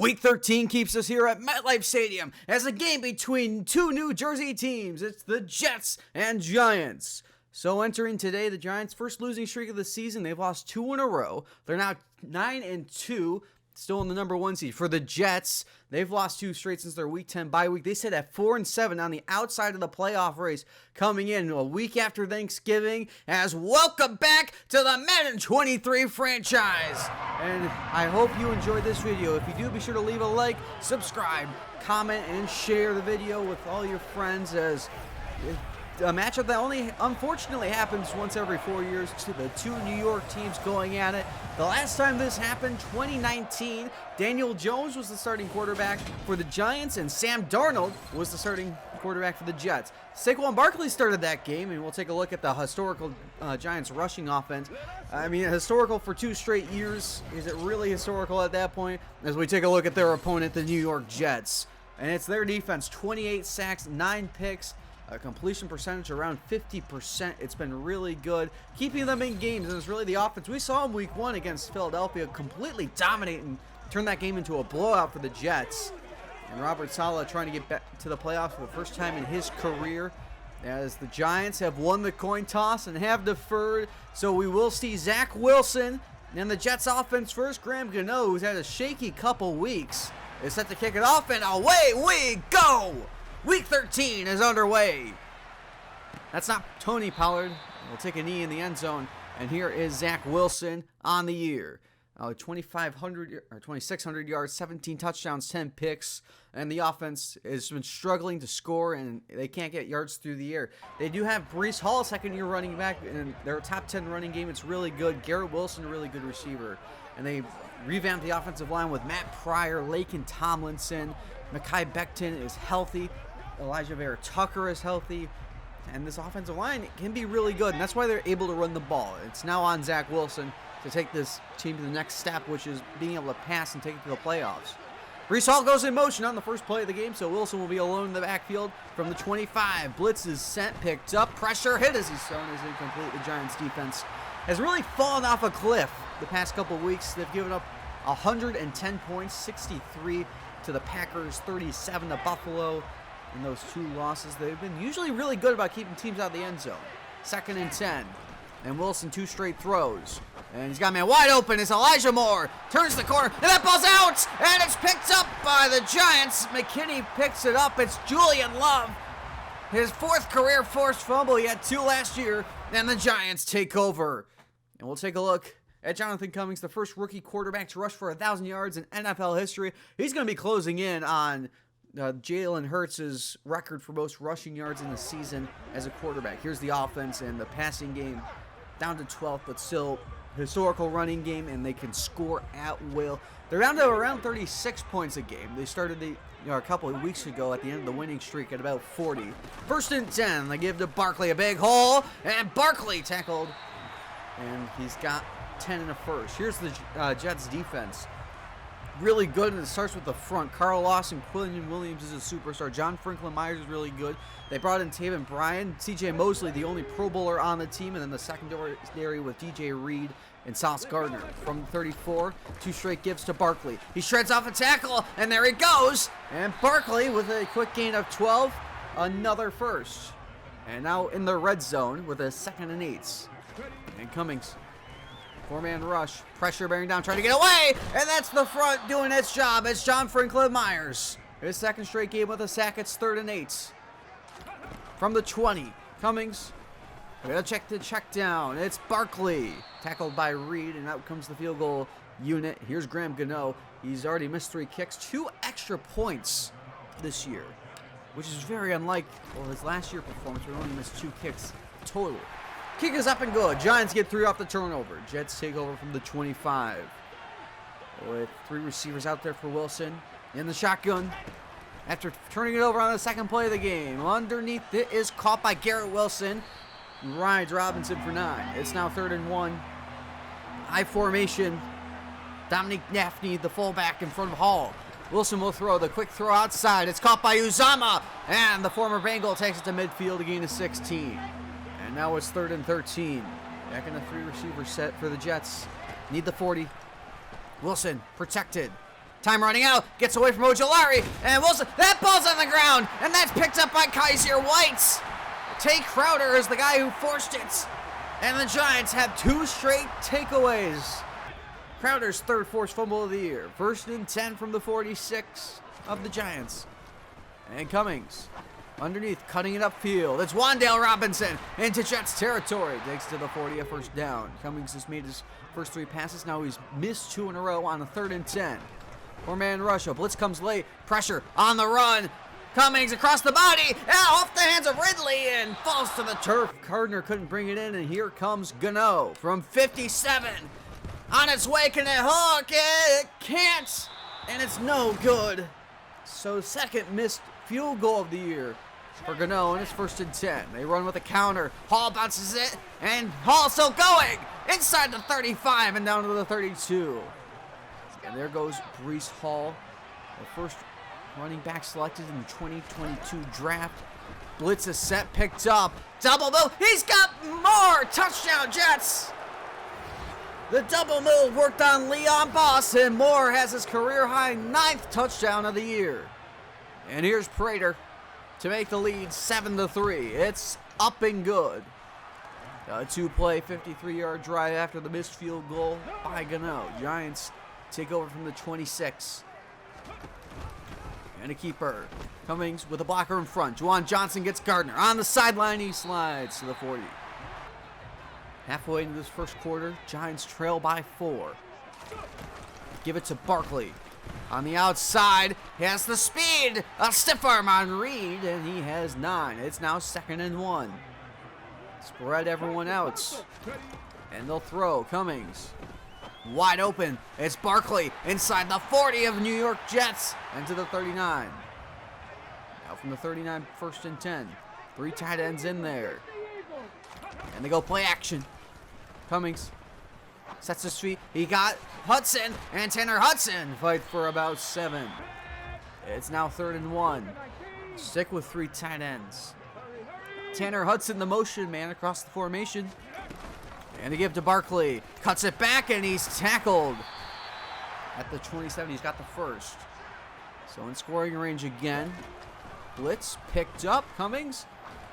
Week 13 keeps us here at MetLife Stadium as a game between two New Jersey teams. It's the Jets and Giants. So entering today, the Giants' first losing streak of the season. They've lost 2 in a row. They're now 9-2, still in the number 1 seed. For the Jets, they've lost 2 straight since their Week 10 bye week. They sit at 4-7 on the outside of the playoff race, coming in a week after Thanksgiving. As welcome back to the Madden 23 franchise. And I hope you enjoyed this video. If you do, be sure to leave a like, subscribe, comment, and share the video with all your friends, as a matchup that only unfortunately happens once every 4 years, to the 2 New York teams going at it. The last time this happened, 2019, Daniel Jones was the starting quarterback for the Giants, and Sam Darnold was the starting quarterback for the Jets. Saquon Barkley started that game, and we'll take a look at the historical Giants rushing offense. I mean, historical for 2 straight years. Is it really historical at that point? As we take a look at their opponent, the New York Jets. And it's their defense: 28 sacks, 9 picks, a completion percentage around 50%. It's been really good, keeping them in games, and it's really the offense. We saw in Week 1 against Philadelphia completely dominate and turn that game into a blowout for the Jets. And Robert Saleh trying to get back to the playoffs for the first time in his career, as the Giants have won the coin toss and have deferred. So we will see Zach Wilson and the Jets offense first. Graham Gano, who's had a shaky couple weeks, is set to kick it off, and away we go! Week 13 is underway. That's not Tony Pollard. We'll take a knee in the end zone. And here is Zach Wilson on the year. 2,600 yards, 17 touchdowns, 10 picks. And the offense has been struggling to score, and they can't get yards through the air. They do have Breece Hall, second-year running back, and their top 10 running game. It's really good. Garrett Wilson, a really good receiver. And they revamped the offensive line with Matt Pryor, Laken Tomlinson. Mekhi Becton is healthy. Elijah Vera Tucker is healthy, and this offensive line can be really good, and that's why they're able to run the ball. It's now on Zach Wilson to take this team to the next step, which is being able to pass and take it to the playoffs. Breece Hall goes in motion on the first play of the game, so Wilson will be alone in the backfield from the 25. Blitz is sent, picked up, pressure hit as he's thrown, is incomplete. The Giants defense has really fallen off a cliff the past couple weeks. They've given up 110 points, 63 to the Packers, 37 to Buffalo. In those 2 losses, they've been usually really good about keeping teams out of the end zone. 2nd and 10. And Wilson 2 straight throws. And he's got a man wide open. It's Elijah Moore. Turns the corner. And that ball's out. And it's picked up by the Giants. McKinney picks it up. It's Julian Love. His 4th career forced fumble. He had 2 last year. And the Giants take over. And we'll take a look at Jonathan Cummings, the first rookie quarterback to rush for 1,000 yards in NFL history. He's going to be closing in on Jalen Hurts' record for most rushing yards in the season as a quarterback. Here's the offense and the passing game down to 12th, but still historical running game, and they can score at will. They're down to around 36 points a game. They started a couple of weeks ago at the end of the winning streak at about 40. 1st and 10. They give to Barkley a big hole, and Barkley tackled, and he's got 10 in the first. Here's the Jets defense. Really good, and it starts with the front. Carl Lawson, Quillian Williams is a superstar. John Franklin Myers is really good. They brought in Taven Bryan, C.J. Mosley, the only Pro Bowler on the team, and then the secondary with D.J. Reed and Sauce Gardner. From 34, 2 straight gives to Barkley. He shreds off a tackle, and there he goes. And Barkley with a quick gain of 12, another first. And now in the red zone with a 2nd and 8. And Cummings, 4-man rush, pressure bearing down, trying to get away, and that's the front doing its job. It's John Franklin Myers. His 2nd straight game with a sack. It's 3rd and 8. From the 20, Cummings, we gotta check the check down. It's Barkley, tackled by Reed, and out comes the field goal unit. Here's Graham Gano. He's already missed 3 kicks, 2 extra points this year, which is very unlike his last year performance, where he only missed 2 kicks total. Kick is up and good. Giants get 3 off the turnover. Jets take over from the 25. With 3 receivers out there for Wilson. In the shotgun. After turning it over on the 2nd play of the game. Underneath it is caught by Garrett Wilson. Rides Robinson for 9. It's now 3rd and 1. High formation. Dominique Nafny, the fullback, in front of Hall. Wilson will throw the quick throw outside. It's caught by Uzama. And the former Bengal takes it to midfield to gain a 16. And now it's 3rd and 13. Back in the 3 receiver set for the Jets. Need the 40. Wilson protected. Time running out. Gets away from Ojolari. And Wilson. That ball's on the ground. And that's picked up by Kaiser White. Tay Crowder is the guy who forced it. And the Giants have 2 straight takeaways. Crowder's 3rd forced fumble of the year. 1st and 10 from the 46 of the Giants. And Cummings underneath, cutting it upfield. It's Wan'Dale Robinson into Jets territory. Takes to the 40, a 1st down. Cummings has made his first 3 passes. Now he's missed 2 in a row on a 3rd and 10. 4-man rush. A blitz comes late. Pressure on the run. Cummings across the body. Off the hands of Ridley and falls to the turf. Gardner couldn't bring it in, and here comes Gano from 57. On its way, can it hook? It can't. And it's no good. So 2nd missed field goal of the year for Gano, and it's 1st and 10. They run with a counter. Hall bounces it, and Hall still going inside the 35 and down to the 32. And there goes Breece Hall, the first running back selected in the 2022 draft. Blitz is set, picked up. Double move. He's got more. Touchdown, Jets. The double move worked on Leon Boss, and Moore has his career-high 9th touchdown of the year. And here's Prater to make the lead 7-3. It's up and good. A 2-play, 53-yard drive after the missed field goal by Gano. Giants take over from the 26. And a keeper. Cummings with a blocker in front. Juwan Johnson gets Gardner. On the sideline, he slides to the 40. Halfway into this first quarter, Giants trail by 4. Give it to Barkley. On the outside, he has the speed. A stiff arm on Reed, and he has 9. It's now 2nd and 1. Spread everyone out. And they'll throw. Cummings. Wide open. It's Barkley inside the 40 of New York Jets. And to the 39. Now from the 39, 1st and 10. 3 tight ends in there. And they go play action. Cummings sets his feet. He got Hudson, and Tanner Hudson fight for about 7. It's now 3rd and 1. Stick with 3 tight ends. Tanner Hudson, the motion man across the formation. And they give to Barkley. Cuts it back, and he's tackled at the 27. He's got the 1st. So in scoring range again. Blitz picked up. Cummings.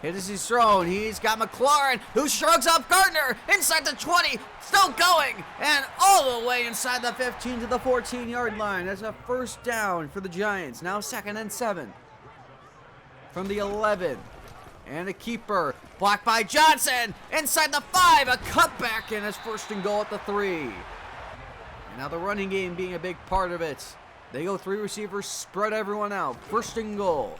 Hit as he's thrown. He's got McLaurin, who shrugs up Gardner inside the 20. Still going. And all the way inside the 15 to the 14-yard line. That's a 1st down for the Giants. Now 2nd and 7. From the 11. And a keeper. Blocked by Johnson. Inside the 5. A cutback. And it's 1st and goal at the 3. And now the running game being a big part of it. They go 3 receivers. Spread everyone out. 1st and goal.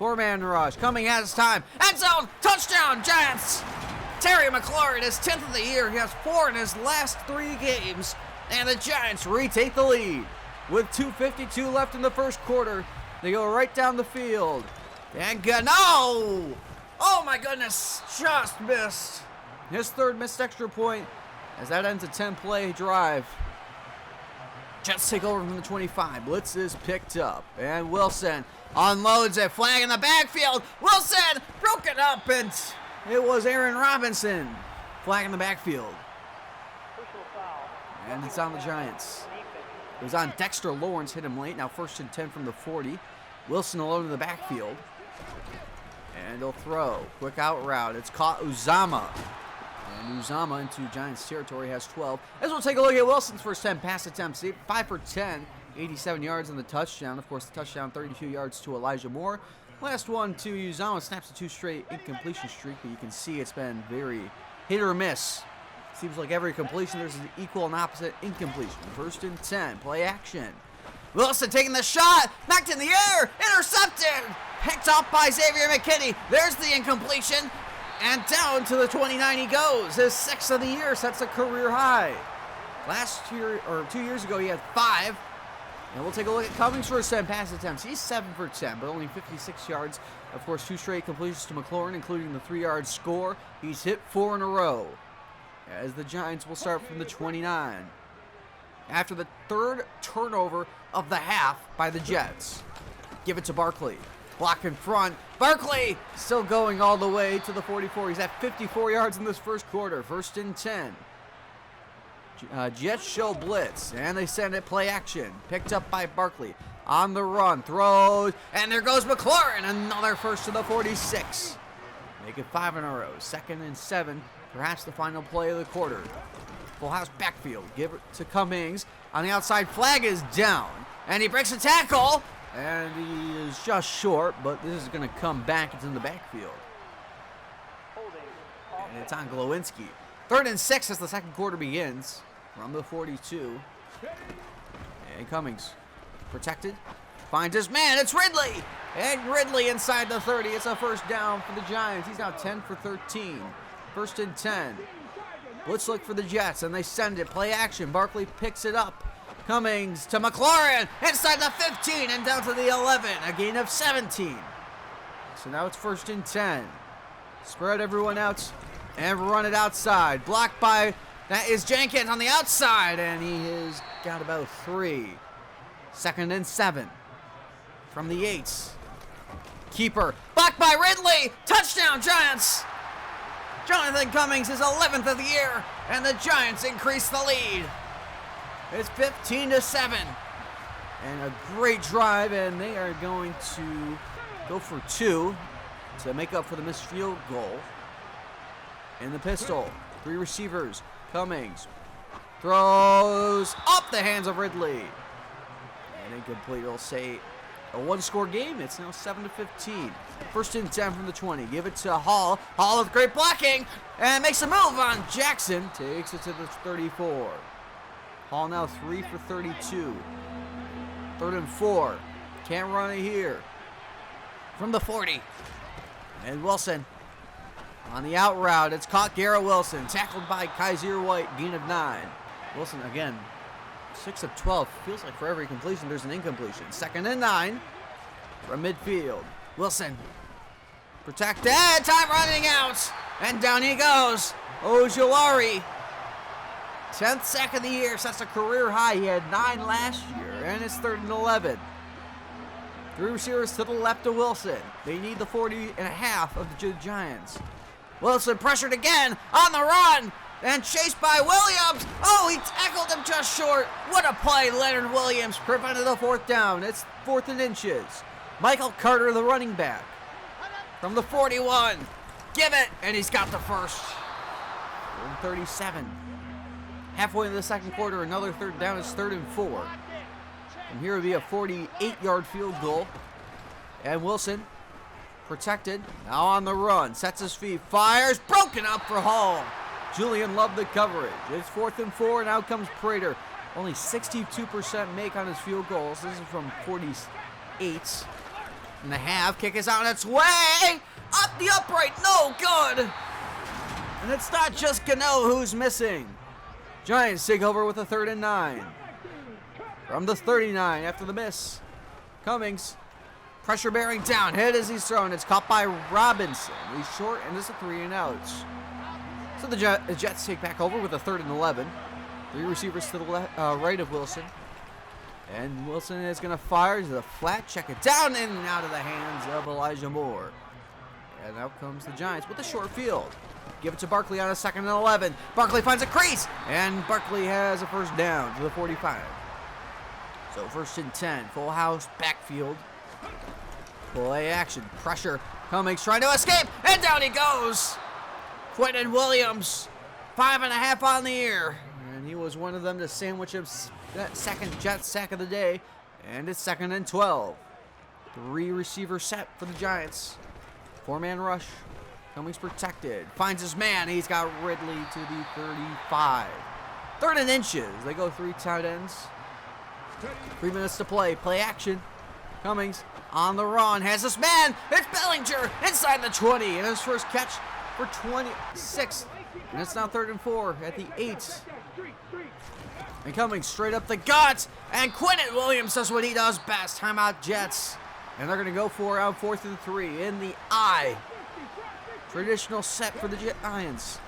4-man rush. Cummings has time. End zone. Touchdown, Giants. Terry McLaurin, his 10th of the year. He has 4 in his last 3 games. And the Giants retake the lead. With 2:52 left in the first quarter, they go right down the field. And Gano! Oh my goodness, just missed. His 3rd missed extra point as that ends a 10-play drive. Jets take over from the 25. Blitz is picked up. And Wilson unloads it. Flag in the backfield. Wilson broke it up, and it was Aaron Robinson. Flag in the backfield. And it's on the Giants. It was on Dexter Lawrence. Hit him late. Now 1st and 10 from the 40. Wilson alone in the backfield. And he'll throw. Quick out route. It's caught Uzama. And Uzama into Giants territory has 12. As we'll take a look at Wilson's first 10 pass attempts. 5 for 10. 87 yards on the touchdown. Of course, the touchdown 32 yards to Elijah Moore. Last one to Uzama. Snaps a 2 straight incompletion streak. But you can see it's been very hit or miss. Seems like every completion there's an equal and opposite incompletion. 1st and 10. Play action. Wilson taking the shot. Knocked in the air. Intercepted. Picked up by Xavier McKinney. There's the incompletion. And down to the 29 he goes. His 6th of the year sets a career high. Last year, or 2 years ago, he had 5. And we'll take a look at Cummings' first 10 pass attempts. He's 7 for 10, but only 56 yards. Of course, 2 straight completions to McLaurin, including the 3-yard score. He's hit 4 in a row. As the Giants will start from the 29. After the 3rd turnover of the half by the Jets. Give it to Barkley. Block in front. Barkley still going all the way to the 44. He's at 54 yards in this first quarter. 1st and 10. Jets show blitz, and they send it play action. Picked up by Barkley. On the run, throws, and there goes McLaurin. Another first to the 46. Make it 5 in a row. 2nd and 7. Perhaps the final play of the quarter. Full house backfield. Give it to Cummings. On the outside, flag is down. And he breaks a tackle. And he is just short, but this is going to come back. It's in the backfield. And it's on Glowinski. 3rd and 6 as the second quarter begins. From the 42. And Cummings protected. Finds his man. It's Ridley. And Ridley inside the 30. It's a first down for the Giants. He's now 10 for 13. 1st and 10. Blitz look for the Jets, and they send it. Play action. Barkley picks it up. Cummings to McLaurin. Inside the 15 and down to the 11. A gain of 17. So now it's 1st and 10. Spread everyone out and run it outside. Blocked by, that is Jenkins on the outside, and he has got about 3. 2nd and 7 from the 8s. Keeper blocked by Ridley. Touchdown Giants. Jonathan Cummings is 11th of the year, and the Giants increase the lead. It's 15-7, and a great drive, and they are going to go for 2 to make up for the missed field goal. In the pistol, 3 receivers. Cummings throws up the hands of Ridley. And incomplete. It'll say a 1-score game. It's now 7-15. 1st and 10 from the 20. Give it to Hall. Hall with great blocking and makes a move on Jackson. Takes it to the 34. Hall now 3 for 32. 3rd and 4. Can't run it here. From the 40. And Wilson on the out route. It's caught. Garrett Wilson. Tackled by Kaiser White. Gain of 9. Wilson again. 6 of 12. Feels like for every completion there's an incompletion. 2nd and 9 from midfield. Wilson protected. Time running out. And down he goes. Ojulari. 10th sack of the year. Sets a career high. He had 9 last year. And it's 3rd and 11. 3 receivers to the left of Wilson. They need the 40.5 of the Giants. Wilson pressured again on the run. And chased by Williams. Oh, he tackled him just short. What a play. Leonard Williams prevented the 4th down. It's 4th and inches. Michael Carter, the running back. From the 41. Give it. And he's got the first. 37. Halfway into the second quarter, another 3rd down. It's 3rd and 4. And here will be a 48-yard field goal. And Wilson protected. Now on the run. Sets his feet. Fires. Broken up for Hall. Julian loved the coverage. It's 4th and 4, and out comes Prater. Only 62% make on his field goals. This is from 48 and a half. Kick is on its way. Up the upright. No good. And it's not just Gano who's missing. Giants take over with a 3rd and 9. From the 39 after the miss. Cummings. Pressure bearing down. Hit as he's thrown. It's caught by Robinson. He's short, and it's a 3 and out. So the Jets take back over with a 3rd and 11. 3 receivers to the right of Wilson. And Wilson is going to fire to the flat, check it down, and out of the hands of Elijah Moore. And out comes the Giants with a short field. Give it to Barkley on a 2nd and 11. Barkley finds a crease, and Barkley has a first down to the 45. So 1st and 10, full house, backfield. Play action, pressure. Cummings trying to escape, and down he goes. Quentin Williams, 5.5 on the year. And he was one of them to sandwich him that second Jet sack of the day. And it's 2nd and 12. 3 receiver set for the Giants. 4-man rush. Cummings protected. Finds his man. He's got Ridley to the 35. 3rd and inches. They go 3 tight ends. 3 minutes to play. Play action. Cummings on the run. Has his man. It's Bellinger inside the 20. And his first catch for 26. And it's now 3rd and 4 at the 8. And coming straight up the gut. And Quentin Williams does what he does best. Timeout Jets. And they're going to go for around 4th and 3 in the I. Traditional set for the Giants.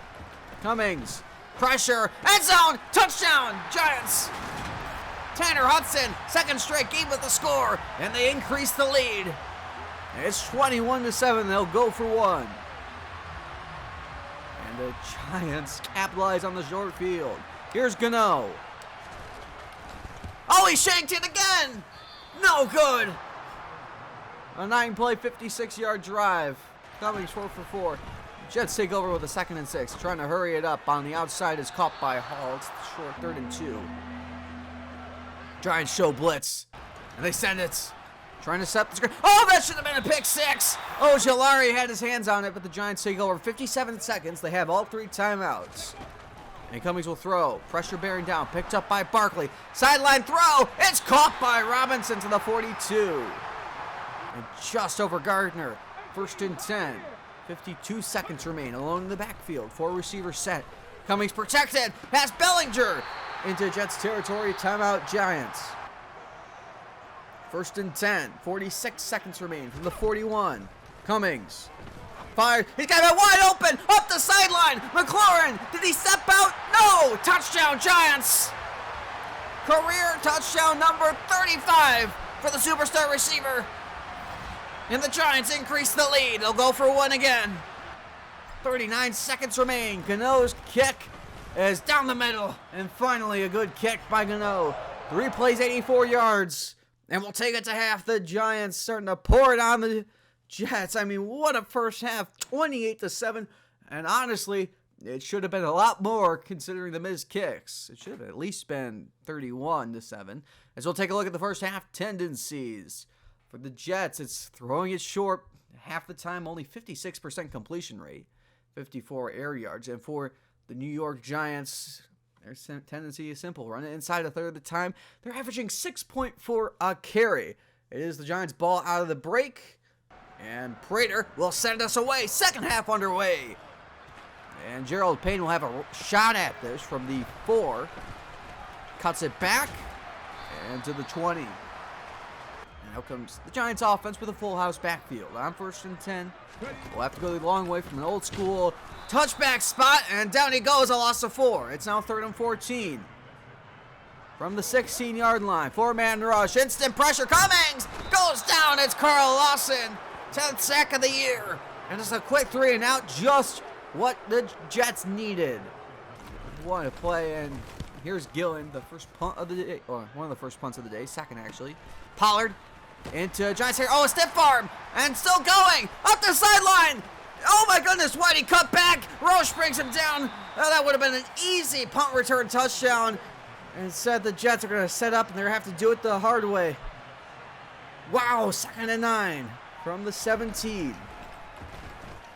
Cummings. Pressure. End zone. Touchdown. Giants. Tanner Hudson. 2nd straight game with the score. And they increase the lead. It's 21-7. They'll go for 1. And the Giants capitalize on the short field. Here's Gano. Oh, he shanked it again. No good. A 9-play, 56-yard drive. Cummings 4 for 4. Jets take over with a 2nd and 6. Trying to hurry it up. On the outside is caught by Hall. It's short 3rd and 2. Giants show blitz. And they send it. Trying to set the screen. Oh, that should have been a pick 6. Oh, Jalari had his hands on it, but the Giants take over. 57 seconds. They have all 3 timeouts. And Cummings will throw. Pressure bearing down. Picked up by Barkley. Sideline throw. It's caught by Robinson to the 42. And just over Gardner. 1st and 10. 52 seconds remain. Alone in the backfield. 4 receivers set. Cummings protected. Pass Bellinger. Into Jets territory. Timeout Giants. 1st and 10. 46 seconds remain from the 41. Cummings. Fire. He's got it wide open. Up the sideline. McLaurin. Did he step out? No. Touchdown Giants. Career touchdown number 35 for the superstar receiver. And the Giants increase the lead. They'll go for 1 again. 39 seconds remain. Gano's kick is down the middle. And finally a good kick by Gano. 3 plays, 84 yards. And we'll take it to half. The Giants starting to pour it on the Jets. I mean, what a first half. 28-7. And honestly, it should have been a lot more considering the missed kicks. It should have at least been 31-7. As we'll take a look at the first half tendencies. For the Jets, it's throwing it short. Half the time, only 56% completion rate. 54 air yards. And for the New York Giants, their tendency is simple. Run it inside a third of the time. They're averaging 6.4 a carry. It is the Giants' ball out of the break. And Prater will send us away. 2nd half underway. And Gerald Payne will have a shot at this from the 4. Cuts it back. And to the 20. And out comes the Giants offense with a full house backfield. On 1st and 10. We'll have to go the long way from an old school touchback spot. And down he goes, a loss of 4. It's now 3rd and 14. From the 16-yard line. 4-man rush. Instant pressure. Cummings goes down. It's Carl Lawson. 10th sack of the year. And it's a quick 3 and out. Just what the Jets needed. What a play. And here's Gillen, the first punt of the day. Or one of the first punts of the day. 2nd, actually. Pollard into Giants here. Oh, a stiff arm. And still going. Up the sideline. Oh, my goodness. Whitey cut back. Roche brings him down. Oh, that would have been an easy punt return touchdown. And instead, the Jets are going to set up, and they're going to have to do it the hard way. Wow, 2nd and 9 from the 17.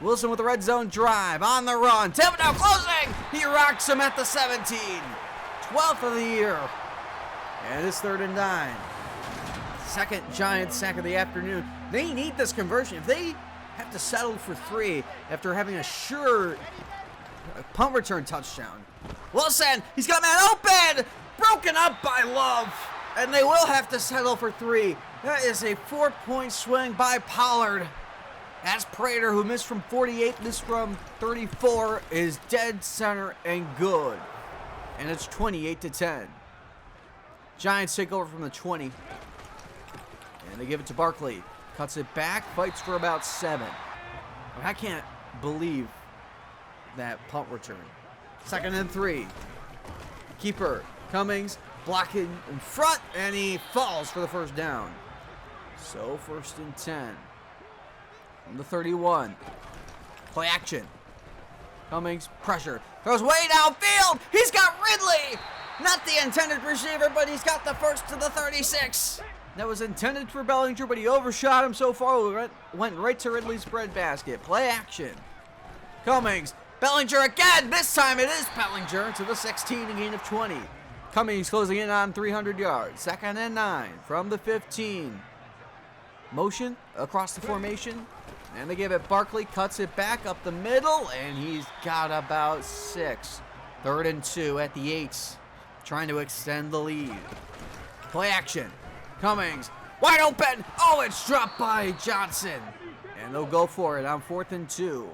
Wilson with a red zone drive on the run. Thibodeau closing. He rocks him at the 17. 12th of the year. And it's 3rd and 9. 2nd Giants sack of the afternoon. They need this conversion. If they have to settle for 3 after having a sure punt return touchdown. Wilson, he's got man open. Broken up by Love. And they will have to settle for 3. That is a 4-point swing by Pollard. As Prater, who missed from 48, missed from 34, is dead center and good. And it's 28-10. Giants take over from the 20. And they give it to Barkley. Cuts it back, fights for about 7. I can't believe that punt return. 2nd and 3. Keeper, Cummings, blocking in front, and he falls for the 1st down. So 1st and 10. From the 31. Play action. Cummings, pressure. Throws way downfield. He's got Ridley. Not the intended receiver, but he's got the 1st to the 36. That was intended for Bellinger, but he overshot him so far. Went right to Ridley's breadbasket. Play action. Cummings. Bellinger again. This time it is Bellinger to the 16, a gain of 20. Cummings closing in on 300 yards. 2nd and 9 from the 15. Motion across the formation. And they give it Barkley. Cuts it back up the middle. And he's got about 6. 3rd and 2 at the 8. Trying to extend the lead. Play action. Cummings. Wide open. Oh, it's dropped by Johnson. And they'll go for it on 4th and 2.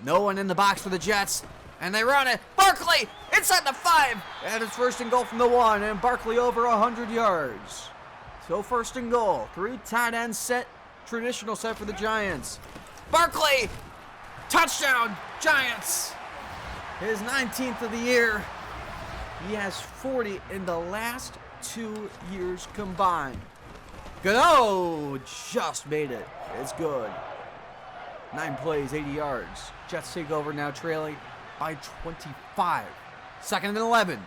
No one in the box for the Jets. And they run it. Barkley inside the 5. And it's 1st and goal from the 1. And Barkley over 100 yards. So 1st and goal. 3 tight end set. Traditional set for the Giants. Barkley. Touchdown. Giants. His 19th of the year. He has 40 in the last 2 years combined. Gano just made it. It's good. 9 plays, 80 yards. Jets take over now, trailing by 25. 2nd and 11.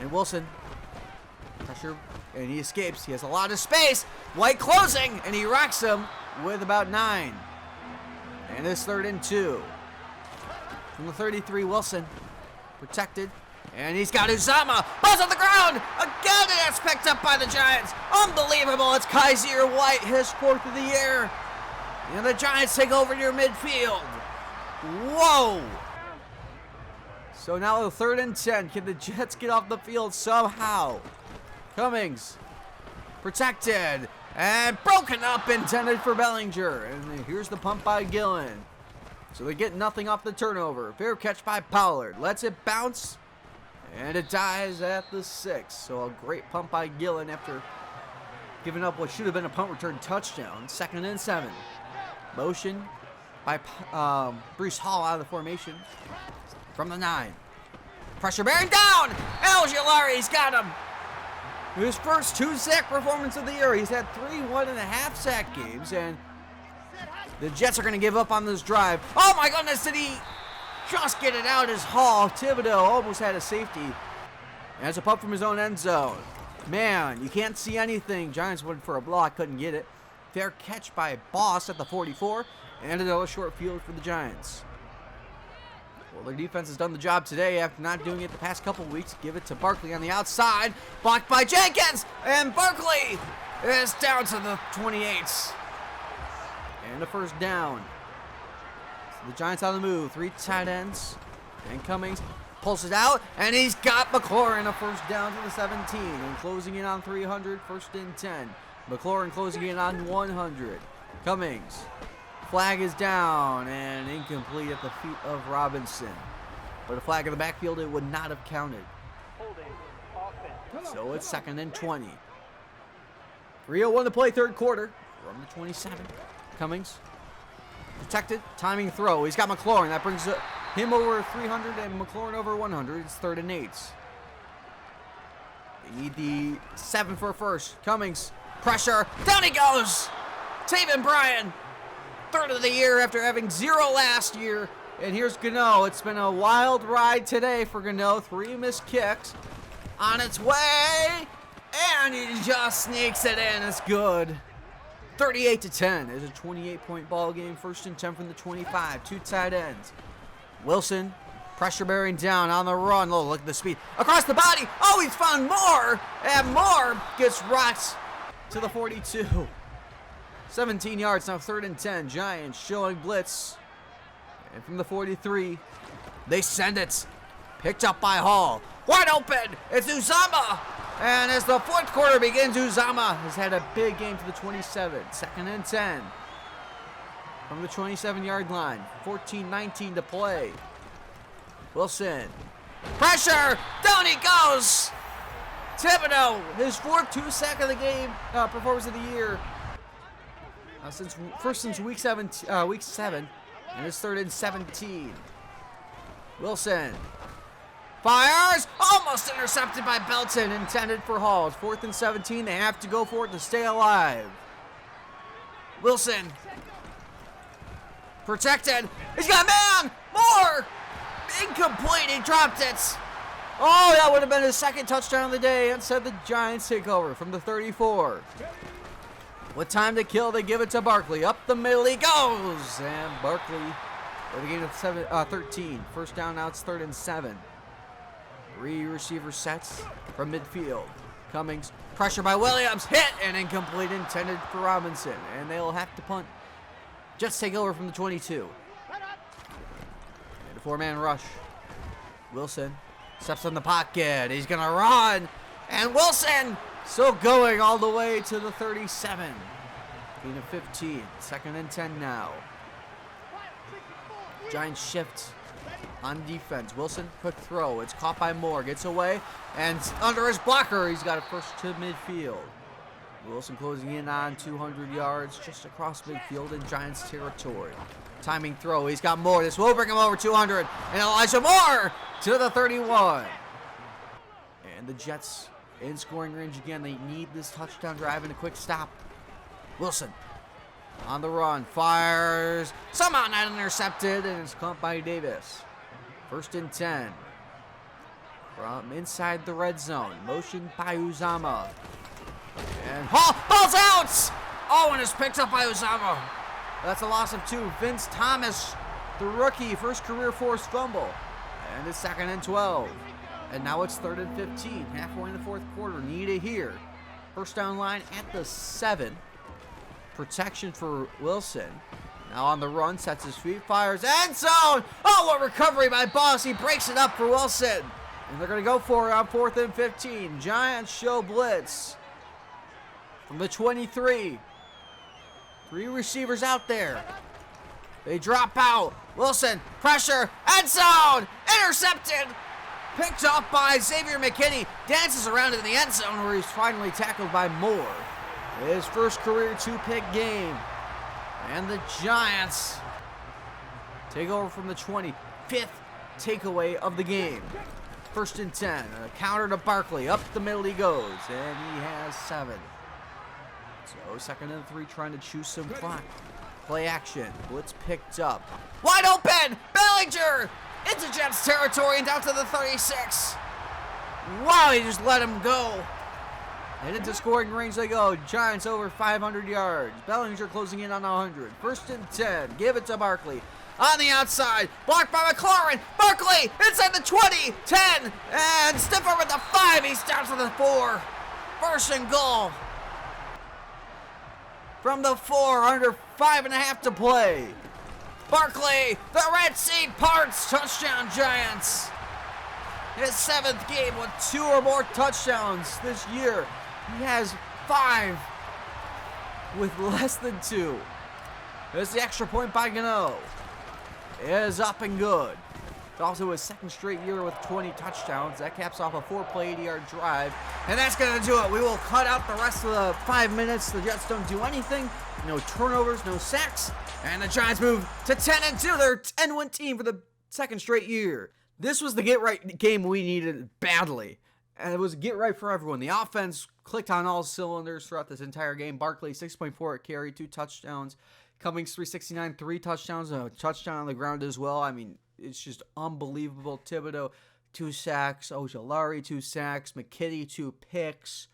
And Wilson, pressure, and he escapes. He has a lot of space. White closing, and he rocks him with about 9. And it's 3rd and 2. From the 33, Wilson, protected. And he's got Uzama. Balls on the ground. Again, and that's picked up by the Giants. Unbelievable. It's Kaiser White, his 4th of the year. And the Giants take over near midfield. Whoa. So now 3rd and 10. Can the Jets get off the field somehow? Cummings, protected. And broken up, intended for Bellinger. And here's the pump by Gillen. So they get nothing off the turnover. Fair catch by Pollard. Lets it bounce. And it dies at the 6. So a great pump by Gillen after giving up what should have been a punt return touchdown. 2nd and 7. Motion by Breece Hall out of the formation from the 9. Pressure bearing down. Algiolari's got him. His first 2-sack performance of the year. He's had 3 1.5-sack games, and the Jets are going to give up on this drive. Oh my goodness, did he just get it out as Hall? Thibodeau almost had a safety. And it's a punt from his own end zone. Man, you can't see anything. Giants went for a block, couldn't get it. Fair catch by Boss at the 44, and another short field for the Giants. Well, their defense has done the job today after not doing it the past couple weeks. Give it to Barkley on the outside. Blocked by Jenkins, and Barkley is down to the 28. And a 1st down. So the Giants on the move. 3 tight ends. And Cummings pulls it out, and he's got McLaurin a 1st down to the 17. And closing in on 300, 1st and 10. McLaurin closing in on 100. Cummings. Flag is down and incomplete at the feet of Robinson. But a flag in the backfield, it would not have counted. So it's 2nd and 20. 3:01 to play, 3rd quarter. From the 27. Cummings. Protected. Timing throw. He's got McLaurin. That brings him over 300 and McLaurin over 100. It's 3rd and 8. They need the 7 for a 1st. Cummings. Pressure. Down he goes. Taven Bryan. 3rd of the year after having 0 last year. And here's Gano. It's been a wild ride today for Gano. 3 missed kicks. On its way. And he just sneaks it in. It's good. 38-10. It's a 28-point ball game. 1st and 10 from the 25. 2 tight ends. Wilson. Pressure bearing down on the run. Oh, look at the speed. Across the body. Oh, he's found Moore. And Moore gets rocked to the 42. 17 yards, now 3rd and 10. Giants showing blitz. And from the 43, they send it. Picked up by Hall. Wide open. It's Uzama. And as the 4th quarter begins, Uzama has had a big game to the 27. 2nd and 10. From the 27-yard line. 14-19 to play. Wilson. Pressure. Down he goes. Thibodeau, his 4th 2-sack of the game, performance of the year. Since week 7, and it's 3rd and 17. Wilson fires, almost intercepted by Belton, intended for Hall. It's 4th and 17. They have to go for it to stay alive. Wilson protected. He's got a man. More incomplete. He dropped it. Oh, that would have been his 2nd touchdown of the day. Instead, the Giants take over from the 34. With time to kill, they give it to Barkley. Up the middle he goes. And Barkley, for the gain of 13. 1st down, now it's 3rd and 7. 3 receiver sets from midfield. Cummings, pressure by Williams. Hit and incomplete, intended for Robinson. And they'll have to punt. Jets take over from the 22. And a 4-man rush. Wilson steps in the pocket. He's going to run. And Wilson still going all the way to the 37. Gain of 15. 2nd and 10 now. Giants shift on defense. Wilson, quick throw. It's caught by Moore. Gets away. And under his blocker, he's got it 1st to midfield. Wilson closing in on 200 yards just across midfield in Giants territory. Timing throw. He's got more. This will bring him over 200. And Elijah Moore to the 31. And the Jets in scoring range again. They need this touchdown drive and a quick stop. Wilson on the run. Fires. Somehow not intercepted. And it's caught by Davis. 1st and 10. From inside the red zone. Motion by Uzama. And Hall. Ball's out! Oh, and it's picked up by Uzama. That's a loss of 2. Vince Thomas, the rookie, first career forced fumble. And it's 2nd and 12. And now it's 3rd and 15. Halfway in the 4th quarter. Need it here. First down line at the 7. Protection for Wilson. Now on the run, sets his feet, fires, end zone! Oh, what recovery by Boss. He breaks it up for Wilson. And they're going to go for it on 4th and 15. Giants show blitz. From the 23. 3 receivers out there. They drop out. Wilson, pressure, end zone! Intercepted! Picked up by Xavier McKinney. Dances around in the end zone where he's finally tackled by Moore. His first career 2-pick game. And the Giants take over from the 20. 5th takeaway of the game. 1st and 10. A counter to Barkley. Up the middle he goes. And he has 7. So 2nd and 3 trying to choose some clock. Play action. Blitz picked up. Wide open! Bellinger! Into Jets territory and down to the 36. Wow, he just let him go. And into scoring range they go. Giants over 500 yards. Bellinger closing in on 100. 1st and 10. Give it to Barkley. On the outside. Blocked by McLaurin. Barkley inside the 20. 10. And Stiffer with the 5. He's down to the 4. 1st and goal. From the 4. Under 5.5 to play. Barkley. The Red Sea parts. Touchdown Giants. His 7th game with 2 or more touchdowns this year. He has 5 with less than 2. There's the extra point by Gano. It is up and good. It's also his 2nd straight year with 20 touchdowns. That caps off a 4-play 80-yard drive. And that's going to do it. We will cut out the rest of the 5 minutes. The Jets don't do anything. No turnovers, no sacks. And the Giants move to 10-2. They're a 10-win team for the 2nd straight year. This was the get-right game we needed badly. And it was get-right for everyone. The offense clicked on all cylinders throughout this entire game. Barkley, 6.4 at carry, 2 touchdowns. Cummings, 369, 3 touchdowns, a touchdown on the ground as well. I mean, it's just unbelievable. Thibodeau, 2 sacks. Ojulari, 2 sacks. McKinney, 2 picks.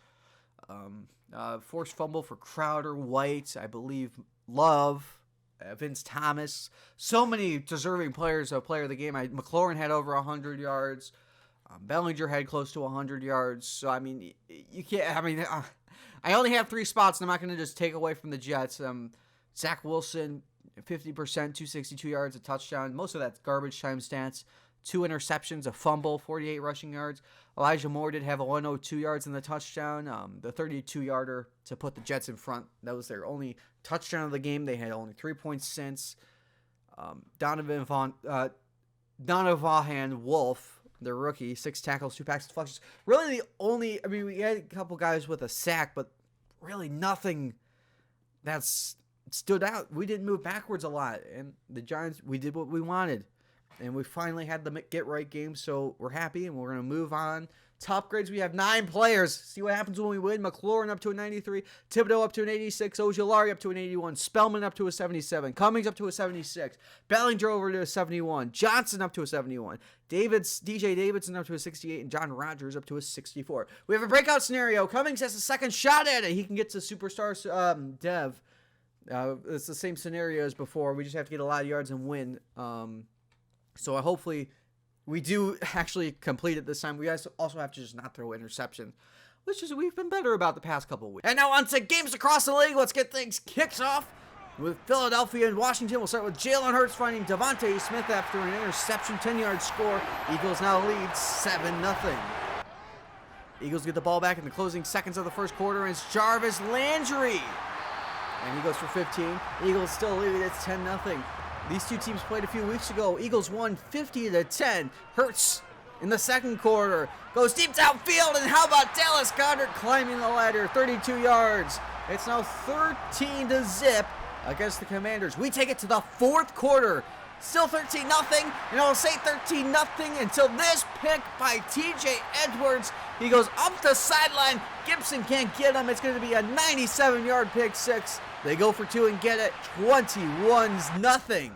Forced fumble for Crowder, White, I believe Love. Vince Thomas, so many deserving players of player of the game. McLaurin had over 100 yards. Bellinger had close to 100 yards. So, I mean, you can't, I only have 3 spots, and I'm not going to just take away from the Jets. Zach Wilson, 50%, 262 yards, a touchdown. Most of that's garbage time stats. 2 interceptions, a fumble, 48 rushing yards. Elijah Moore did have a 102 yards in the touchdown. The 32-yarder to put the Jets in front. That was their only touchdown of the game. They had only 3 points since. Donovan Vaughan Wolf, the rookie, 6 tackles, 2 packs, deflections. Really the only, we had a couple guys with a sack, but really nothing that's stood out. We didn't move backwards a lot. And the Giants, we did what we wanted. And we finally had the get-right game, so we're happy, and we're going to move on. Top grades, we have 9 players. See what happens when we win. McLaurin up to a 93. Thibodeau up to an 86. Ojulari up to an 81. Spellman up to a 77. Cummings up to a 76. Bellinger over to a 71. Johnson up to a 71. DJ Davidson up to a 68. And John Rogers up to a 64. We have a breakout scenario. Cummings has a 2nd shot at it. He can get to superstar dev. It's the same scenario as before. We just have to get a lot of yards and win. So hopefully we do actually complete it this time. We guys also have to just not throw interception, which is we've been better about the past couple of weeks. And now on to games across the league. Let's get things kicked off with Philadelphia and Washington. We'll start with Jalen Hurts finding Devontae Smith after an interception, 10-yard score. Eagles now lead 7-0. Eagles get the ball back in the closing seconds of the first quarter. And it's Jarvis Landry. And he goes for 15. Eagles still lead. It's 10-0. These two teams played a few weeks ago. Eagles won 50-10. Hurts in the second quarter goes deep downfield, and how about Dallas Goedert climbing the ladder, 32 yards. It's now 13-0. against the Commanders. We take it to the fourth quarter. Still 13-0, and I'll say 13-0 until this pick by TJ Edwards. He goes up the sideline. Gibson can't get him. It's going to be a 97-yard pick six. They go for two and get it. 21-0.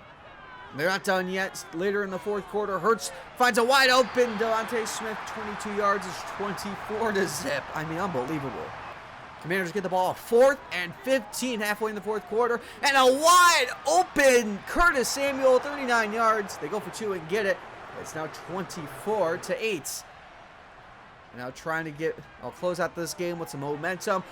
They're not done yet. Later in the fourth quarter, Hurts finds a wide open Devontae Smith. 22 yards is 24 to zip. I mean, unbelievable. Commanders get the ball 4th and 15 halfway in the fourth quarter. And a wide open Curtis Samuel, 39 yards. They go for two and get it. It's now 24-8. Now trying to get, I'll close out this game with some momentum.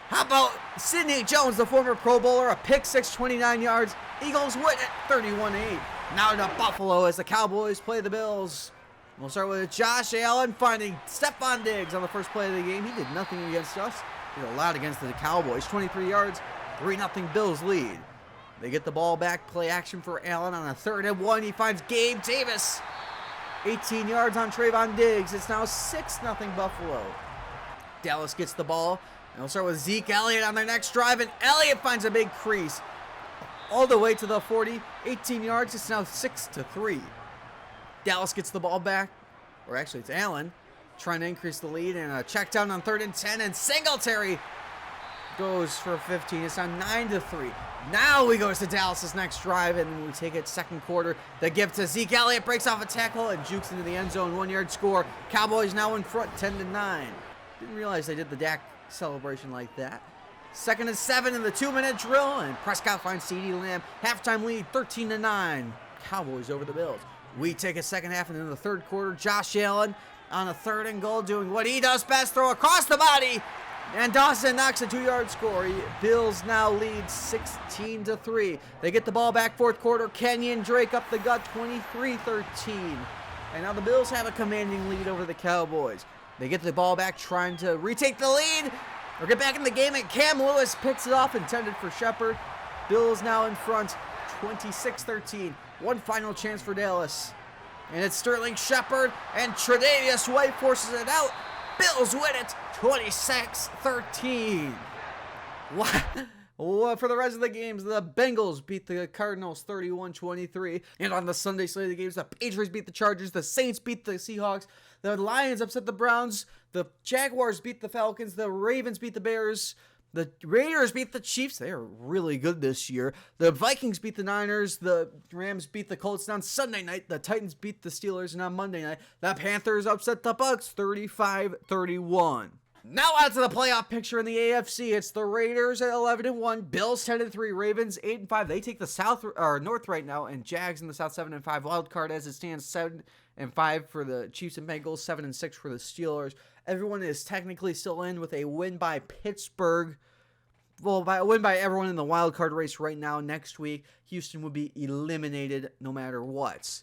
How about Sidney Jones, the former Pro Bowler, a pick six, 29 yards. Eagles win it, 31-8. Now to Buffalo as the Cowboys play the Bills. We'll start with Josh Allen finding Stephon Diggs on the first play of the game. He did nothing against us. He did a lot against the Cowboys. 23 yards, 3-0 Bills lead. They get the ball back, play action for Allen on a 3rd and 1. He finds Gabe Davis. 18 yards on Trayvon Diggs. It's now 6-0 Buffalo. Dallas gets the ball. And we'll start with Zeke Elliott on their next drive. And Elliott finds a big crease. All the way to the 40. 18 yards. It's now 6-3. Dallas gets the ball back. Or actually, it's Allen trying to increase the lead. And a check down on 3rd and 10. And Singletary goes for 15. It's now 9-3. Now we go to Dallas' next drive, and we take it second quarter. The give to Zeke Elliott, breaks off a tackle and jukes into the end zone. 1-yard score. Cowboys now in front, 10-9. Didn't realize they did the Dak celebration like that. 2nd and 7 in the 2-minute drill, and Prescott finds CeeDee Lamb. Halftime lead, 13-9. Cowboys over the Bills. We take a second half, and in the third quarter, Josh Allen on a 3rd and goal, doing what he does best, throw across the body. And Dawson knocks a 2-yard score. Bills now lead 16-3. They get the ball back fourth quarter. Kenyon Drake up the gut, 23-13. And now the Bills have a commanding lead over the Cowboys. They get the ball back, trying to retake the lead or get back in the game, and Cam Lewis picks it off, intended for Shepard. Bills now in front, 26-13. One final chance for Dallas. And it's Sterling Shepard, and Tre'Davious White forces it out. Bills win it, 26-13. Well, for the rest of the games, the Bengals beat the Cardinals 31-23. And on the Sunday slate of the games, the Patriots beat the Chargers, the Saints beat the Seahawks, the Lions upset the Browns, the Jaguars beat the Falcons, the Ravens beat the Bears, the Raiders beat the Chiefs. They are really good this year. The Vikings beat the Niners. The Rams beat the Colts. And on Sunday night, the Titans beat the Steelers. And on Monday night, the Panthers upset the Bucs 35-31. Now out to the playoff picture in the AFC. It's the Raiders at 11-1, Bills 10-3, Ravens 8-5. They take the South or North right now, and Jags in the South 7-5. Wild card as it stands 7-5 for the Chiefs and Bengals, 7-6 for the Steelers. Everyone is technically still in with a win by Pittsburgh. Well, by a win by everyone in the wild card race right now. Next week, Houston would be eliminated no matter what.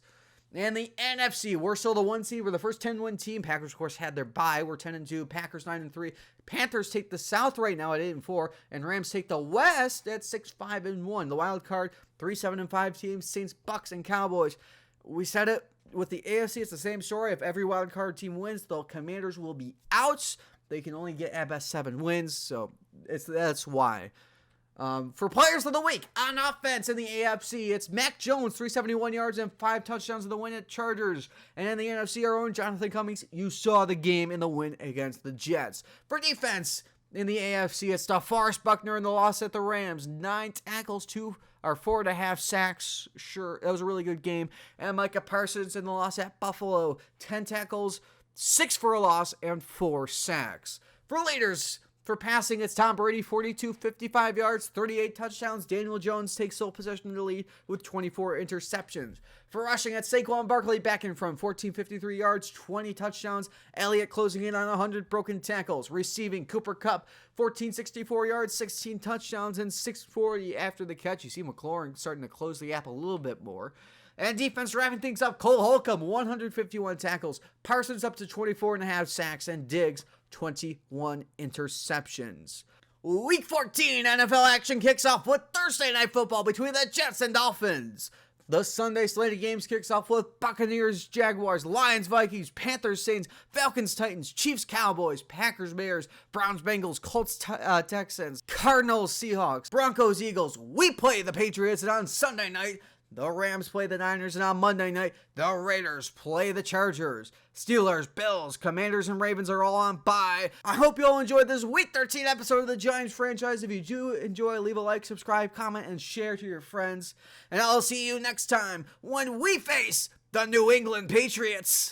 And the NFC, we're still the 1 seed. We're the first 10-win team. Packers, of course, had their bye. We're 10-2. Packers 9-3. Panthers take the South right now at 8-4, and Rams take the West at 6-5-1. The wild card, 3-7-5 teams: Saints, Bucks, and Cowboys. We said it with the AFC. It's the same story. If every wild card team wins, the Commanders will be out. They can only get at best 7 wins, so that's why. For players of the week, on offense in the AFC, it's Mac Jones, 371 yards and 5 touchdowns in the win at Chargers. And in the NFC, our own Jonathan Cummings, you saw the game in the win against the Jets. For defense in the AFC, it's DeForest Buckner in the loss at the Rams. 9 tackles, 4.5 sacks. Sure, that was a really good game. And Micah Parsons in the loss at Buffalo. 10 tackles, 6 for a loss, and 4 sacks. For leaders, for passing, it's Tom Brady, 55 yards, 38 touchdowns. Daniel Jones takes sole possession of the lead with 24 interceptions. For rushing, it's Saquon Barkley back in front, 53 yards, 20 touchdowns. Elliott closing in on 100 broken tackles. Receiving, Cooper Kupp, 64 yards, 16 touchdowns, and 640 after the catch. You see McLaurin starting to close the gap a little bit more. And defense wrapping things up, Cole Holcomb, 151 tackles. Parsons up to 24.5 sacks, and Diggs, 21 interceptions. Week 14 NFL action kicks off with Thursday Night Football between the Jets and Dolphins. The Sunday slate of games kicks off with Buccaneers, Jaguars, Lions, Vikings, Panthers, Saints, Falcons, Titans, Chiefs, Cowboys, Packers, Bears, Browns, Bengals, Colts, Texans, Cardinals, Seahawks, Broncos, Eagles. We play the Patriots, and on Sunday night, the Rams play the Niners, and on Monday night, the Raiders play the Chargers. Steelers, Bills, Commanders, and Ravens are all on bye. I hope you all enjoyed this Week 13 episode of the Giants franchise. If you do enjoy, leave a like, subscribe, comment, and share to your friends. And I'll see you next time when we face the New England Patriots.